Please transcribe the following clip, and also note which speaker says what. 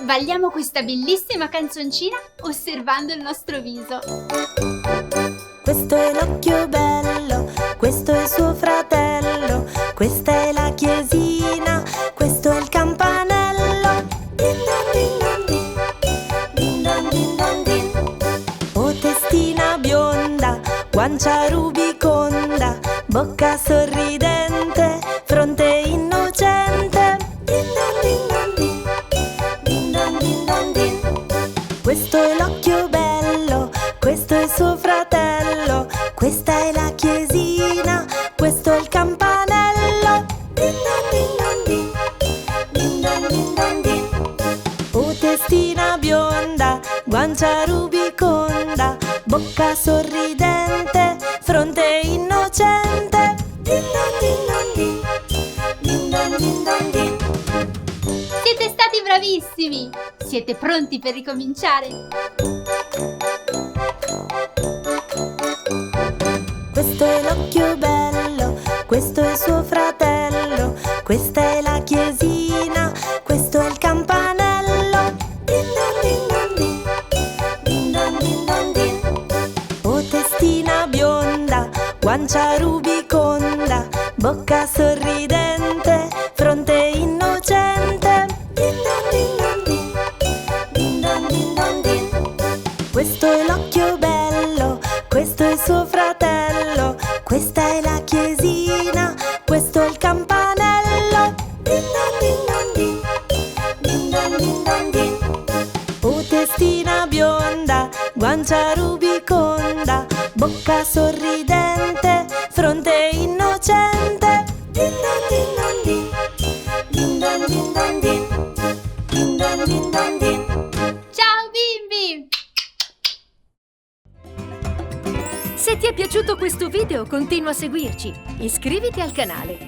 Speaker 1: balliamo questa bellissima canzoncina osservando il nostro viso.
Speaker 2: Questo è l'occhio bello, questo è suo fratello, questa è la chiesina, questo è il campanello. Din don din don din, din don din don din. Oh testina bionda, guancia rubiconda, bocca sorridente, fronte innocente. Din don din don din, din don din don din. Questo è l'occhio bello, questo è suo fratello, questa è la chiesina, questo è il campanello. Din don din don din, din don din don din. Oh testina bionda, guancia rubiconda, bocca sorridente, fronte innocente. Din don din don din, din don din don din.
Speaker 1: Siete stati bravissimi! Siete pronti per ricominciare?
Speaker 2: Questo è l'occhio bello, questo è suo fratello, questa è la chiesina, questo è il campanello. Din don din don din, din don din don din. Oh testina bionda, guancia rubiconda, bocca sorridente, fronte innocente. Din don din don din, din don din don din. Questo è l'occhio bello, questo è suo fratello, questa è la chiesina, questo è il campanello. Din don din don din, din don din don din. Oh testina bionda, guancia rubiconda, bocca sorridente, fronte innocente. Din don din don din, din don din don din, din don din don din.
Speaker 1: Ciao bimbi!
Speaker 3: Se ti è piaciuto questo video, continua a seguirci. Iscriviti al canale.